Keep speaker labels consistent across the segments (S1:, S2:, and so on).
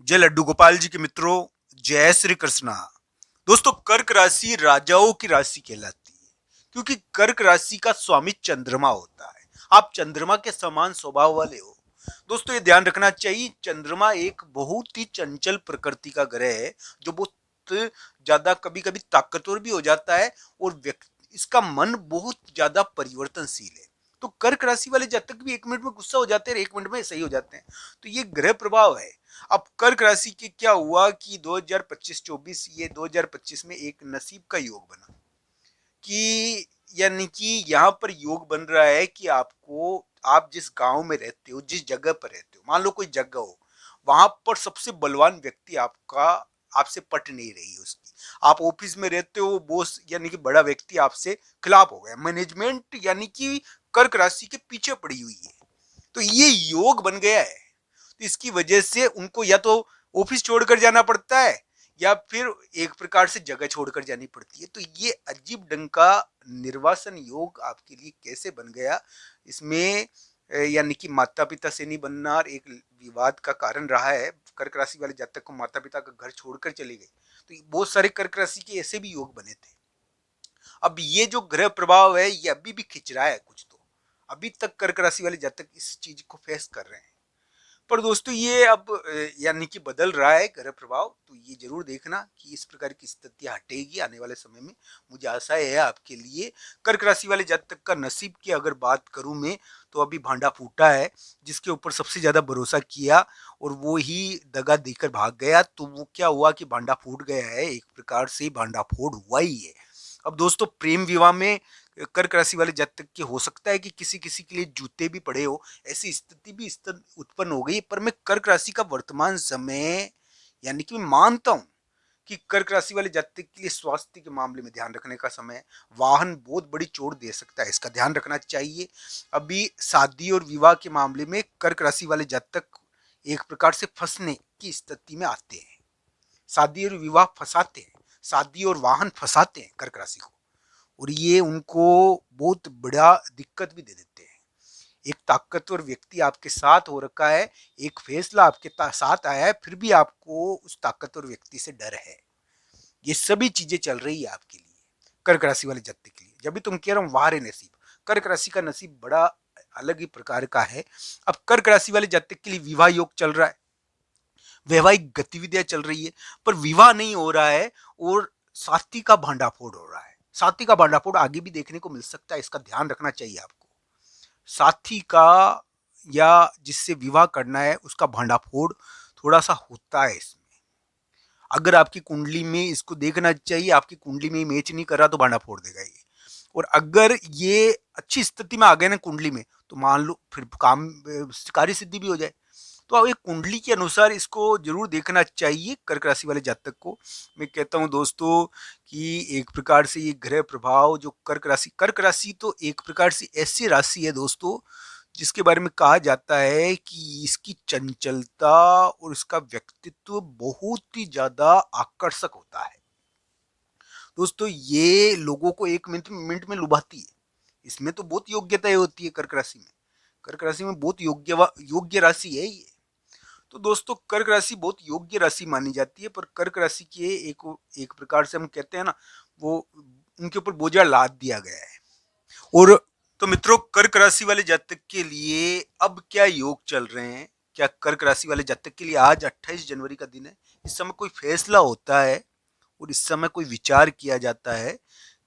S1: जय लड्डू गोपाल जी के मित्रों, जय श्री कृष्णा। दोस्तों, कर्क राशि राजाओं की राशि कहलाती है क्योंकि कर्क राशि का स्वामी चंद्रमा होता है। आप चंद्रमा के समान स्वभाव वाले हो। दोस्तों, ये ध्यान रखना चाहिए, चंद्रमा एक बहुत ही चंचल प्रकृति का ग्रह है जो बहुत ज्यादा कभी कभी ताकतवर भी हो जाता है और व्यक्ति इसका मन बहुत ज्यादा परिवर्तनशील है। तो कर्क राशि वाले जातक भी 1 मिनट में गुस्सा हो जाते हैं और 1 मिनट में सही हो जाते हैं। तो ये ग्रह प्रभाव है। अब कर्क राशि के क्या हुआ कि 2025-24 ये 2025 में एक नसीब का योग बना कि यानी कि यहाँ पर योग बन रहा है कि आपको, आप जिस गांव में रहते हो, जिस जगह पर रहते हो, मान लो कोई जगह हो, वहां पर सबसे बलवान व्यक्ति आपका आपसे पट नहीं रही है उसकी। आप ऑफिस में रहते हो, बॉस यानी कि बड़ा व्यक्ति आपसे खिलाफ हो गया, मैनेजमेंट यानी कि कर्क राशि के पीछे पड़ी हुई है। तो ये योग बन गया है। तो इसकी वजह से उनको या तो ऑफिस छोड़कर जाना पड़ता है या फिर एक प्रकार से जगह छोड़कर जानी पड़ती है। तो ये अजीब ढंग का निर्वासन योग आपके लिए कैसे बन गया, इसमें यानी कि माता पिता से नहीं बनना और एक विवाद का कारण रहा है। कर्क राशि वाले जातक को माता पिता का घर छोड़कर चले गए। तो बहुत सारे कर्क राशि के ऐसे भी योग बने थे। अब ये जो ग्रह प्रभाव है ये अभी भी खिंच रहा है कुछ, तो अभी तक कर्क राशि वाले जातक इस चीज को फेस कर रहे हैं। पर दोस्तों, ये अब यानी कि बदल रहा है ग्रह प्रभाव। तो ये जरूर देखना कि इस प्रकार की स्थिति हटेगी आने वाले समय में। मुझे आशा है आपके लिए। कर्क राशि वाले जातक का नसीब की अगर बात करूं मैं, तो अभी भांडा फूटा है। जिसके ऊपर सबसे ज्यादा भरोसा किया और वो ही दगा देकर भाग गया, तो वो क्या हुआ कि भांडा फूट गया है। एक प्रकार से भांडा फोड़ हुआ ही है। अब दोस्तों, प्रेम विवाह में कर्क राशि वाले जातक के हो सकता है कि किसी किसी के लिए जूते भी पड़े हो, ऐसी स्थिति भी उत्पन्न हो गई। पर मैं कर्क राशि का वर्तमान समय यानी कि मैं मानता हूं कि कर्क राशि वाले जातक के लिए स्वास्थ्य के मामले में ध्यान रखने का समय। वाहन बहुत बड़ी चोट दे सकता है, इसका ध्यान रखना चाहिए। अभी शादी और विवाह के मामले में कर्क राशि वाले जातक एक प्रकार से फंसने की स्थिति में आते हैं। शादी और विवाह फंसाते हैं, शादी और वाहन फंसाते हैं कर्क राशि को, और ये उनको बहुत बड़ा दिक्कत भी दे देते हैं। एक ताकतवर व्यक्ति आपके साथ हो रखा है, एक फैसला आपके साथ आया है, फिर भी आपको उस ताकतवर व्यक्ति से डर है। ये सभी चीजें चल रही है आपके लिए, कर्क राशि वाले जातक के लिए। जब भी तुम कह रहा हूं वाह रे नसीब, कर्क राशि का नसीब बड़ा अलग ही प्रकार का है। अब कर्क राशि वाले जातक के लिए विवाह योग चल रहा है, वैवाहिक गतिविधियां चल रही है, पर विवाह नहीं हो रहा है और साथी का भांडाफोड़ हो रहा है। साथी का भांडाफोड़ आगे भी देखने को मिल सकता है, इसका ध्यान रखना चाहिए आपको। साथी का या जिससे विवाह करना है उसका भांडाफोड़ थोड़ा सा होता है इसमें। अगर आपकी कुंडली में इसको देखना चाहिए, आपकी कुंडली में मैच नहीं कर रहा तो भांडा फोड़ देगा ये। और अगर ये अच्छी स्थिति में आ गए ना कुंडली में, तो मान लो फिर काम कार्य सिद्धि भी हो जाए। तो आप एक कुंडली के अनुसार इसको जरूर देखना चाहिए कर्क राशि वाले जातक को। मैं कहता हूं दोस्तों कि एक प्रकार से ये ग्रह प्रभाव जो कर्क राशि तो एक प्रकार से ऐसी राशि है दोस्तों, जिसके बारे में कहा जाता है कि इसकी चंचलता और इसका व्यक्तित्व बहुत ही ज्यादा आकर्षक होता है। दोस्तों, ये लोगों को 1 मिनट में लुभाती है। इसमें तो बहुत योग्यताएं होती है कर्क राशि में। कर्क राशि में बहुत योग्य राशि है ये। तो दोस्तों, कर्क राशि बहुत योग्य राशि मानी जाती है, पर कर्क राशि के एक एक प्रकार से हम कहते हैं ना, वो उनके ऊपर बोझा लाद दिया गया है। और तो मित्रों, कर्क राशि वाले जातक के लिए अब क्या योग चल रहे हैं? क्या कर्क राशि वाले जातक के लिए आज 28 जनवरी का दिन है? इस समय कोई फैसला होता है और इस समय कोई विचार किया जाता है।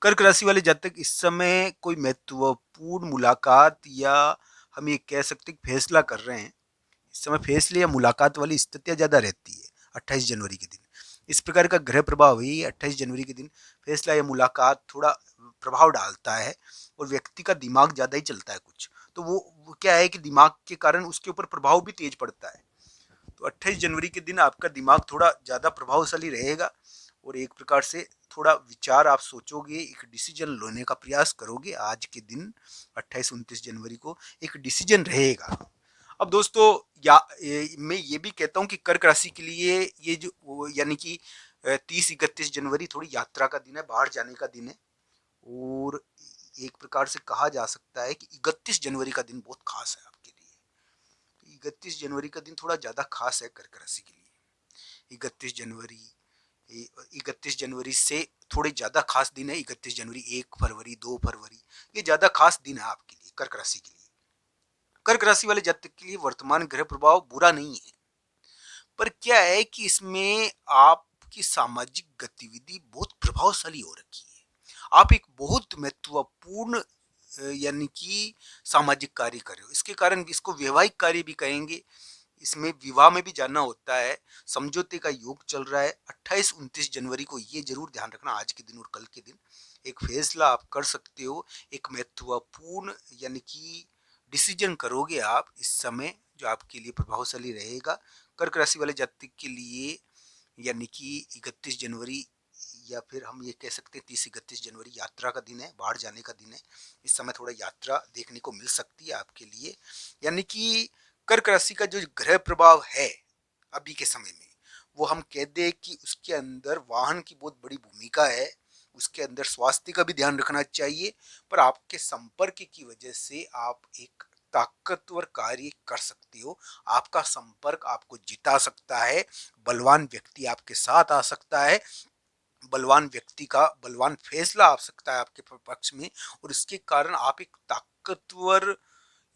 S1: कर्क राशि वाले जातक इस समय कोई महत्वपूर्ण मुलाकात या हम ये कह सकते हैं फैसला कर रहे हैं। इस समय फैसले या मुलाकात वाली स्थितियां ज्यादा रहती है 28 जनवरी के दिन। इस प्रकार का ग्रह प्रभाव ही 28 जनवरी के दिन फैसला या मुलाकात थोड़ा प्रभाव डालता है और व्यक्ति का दिमाग ज्यादा ही चलता है कुछ। तो वो क्या है कि दिमाग के कारण उसके ऊपर प्रभाव भी तेज पड़ता है। तो 28 जनवरी के दिन आपका दिमाग थोड़ा ज्यादा प्रभावशाली रहेगा और एक प्रकार से थोड़ा विचार आप सोचोगे, एक डिसीजन लेने का प्रयास करोगे। आज के दिन 28-29 जनवरी को एक डिसीजन रहेगा। अब दोस्तों, मैं ये भी कहता हूँ कि कर्क राशि के लिए ये जो यानी कि 30-31 जनवरी थोड़ी यात्रा का दिन है, बाहर जाने का दिन है। और एक प्रकार से कहा जा सकता है कि 31 जनवरी का दिन बहुत खास है आपके लिए। तो 31 जनवरी का दिन थोड़ा ज्यादा खास है कर्क राशि के लिए। 31 जनवरी, 31 जनवरी से थोड़े ज़्यादा खास दिन है। 31 जनवरी, 1 फरवरी, 2 फरवरी, ये ज़्यादा खास दिन है आपके लिए, कर्क राशि के लिए। कर्क राशि वाले जातक के लिए वर्तमान ग्रह प्रभाव बुरा नहीं है, पर क्या है कि इसमें आपकी सामाजिक गतिविधि बहुत प्रभावशाली हो रखी है। आप एक बहुत महत्वपूर्ण यानी कि सामाजिक कार्य कर रहे हो, इसके कारण इसको वैवाहिक कार्य भी कहेंगे। इसमें विवाह में भी जाना होता है, समझौते का योग चल रहा है। 28-29 जनवरी को ये जरूर ध्यान रखना, आज के दिन और कल के दिन एक फैसला आप कर सकते हो, एक महत्वपूर्ण यानी कि डिसीजन करोगे आप इस समय, जो आपके लिए प्रभावशाली रहेगा। कर्क राशि वाले जातक के लिए यानी कि 31 जनवरी, या फिर हम ये कह सकते हैं 30-31 जनवरी यात्रा का दिन है, बाहर जाने का दिन है। इस समय थोड़ा यात्रा देखने को मिल सकती है आपके लिए। यानी कि कर्क राशि का जो ग्रह प्रभाव है अभी के समय में, वो हम कह दें कि उसके अंदर वाहन की बहुत बड़ी भूमिका है, उसके अंदर स्वास्थ्य का भी ध्यान रखना चाहिए। पर आपके संपर्क की वजह से आप एक ताकतवर कार्य कर सकते हो, आपका संपर्क आपको जिता सकता है, बलवान व्यक्ति आपके साथ आ सकता है, बलवान व्यक्ति का बलवान फैसला आ सकता है आपके पक्ष में, और इसके कारण आप एक ताकतवर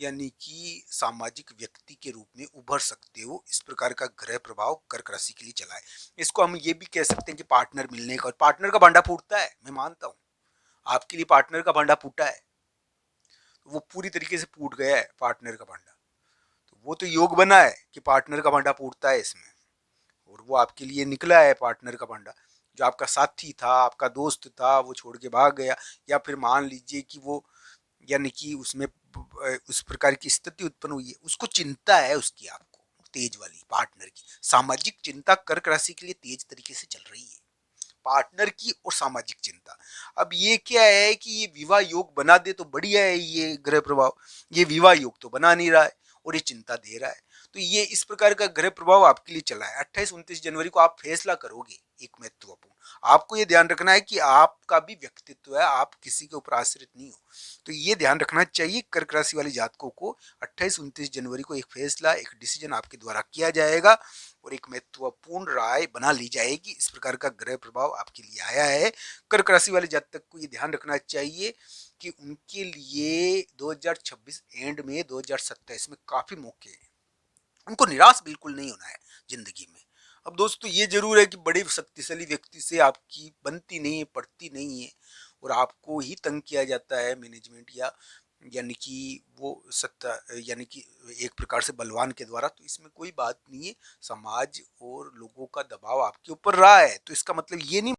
S1: यानी कि सामाजिक व्यक्ति के रूप में उभर सकते हो। इस प्रकार का ग्रह प्रभाव कर्क राशि के लिए चला है। इसको हम ये भी कह सकते हैं कि पार्टनर मिलने का, और पार्टनर का भांडा फूटता है, मैं मानता हूँ आपके लिए पार्टनर का भांडा फूटा है, वो पूरी तरीके से फूट गया है पार्टनर का भांडा। तो वो तो योग बना है कि पार्टनर का भांडा फूटता है इसमें, और वो आपके लिए निकला है पार्टनर का भांडा। जो आपका साथी था, आपका दोस्त था, वो छोड़ के भाग गया, या फिर मान लीजिए कि वो यानी कि उसमें उस प्रकार की स्थिति उत्पन्न हुई है, उसको चिंता है उसकी, आपको तेज वाली पार्टनर की सामाजिक चिंता कर्क राशि के लिए तेज तरीके से चल रही है, पार्टनर की और सामाजिक चिंता। अब ये क्या है कि ये विवाह योग बना दे तो बढ़िया है, ये ग्रह प्रभाव, ये विवाह योग तो बना नहीं रहा है और ये चिंता दे रहा है। तो ये इस प्रकार का ग्रह प्रभाव आपके लिए चला है। 28-29 जनवरी को आप फैसला करोगे एक महत्वपूर्ण, आपको ये ध्यान रखना है कि आपका भी व्यक्तित्व है, आप किसी के ऊपर आश्रित नहीं हो। तो ये ध्यान रखना चाहिए कर्क राशि वाले जातकों को। 28-29 जनवरी को एक फैसला, एक डिसीजन आपके द्वारा किया जाएगा और एक महत्वपूर्ण राय बना ली जाएगी। इस प्रकार का ग्रह प्रभाव आपके लिए आया है। कर्क राशि वाले जातक को ये ध्यान रखना चाहिए कि उनके लिए 2026 एंड में 2027 में काफी मौके हैं, उनको निराश बिल्कुल नहीं होना है जिंदगी में। अब दोस्तों ये जरूर है कि बड़े शक्तिशाली व्यक्ति से आपकी बनती नहीं है, पड़ती नहीं है, और आपको ही तंग किया जाता है मैनेजमेंट या यानी कि वो सत्ता यानी कि एक प्रकार से बलवान के द्वारा। तो इसमें कोई बात नहीं है, समाज और लोगों का दबाव आपके ऊपर रहा है, तो इसका मतलब ये नहीं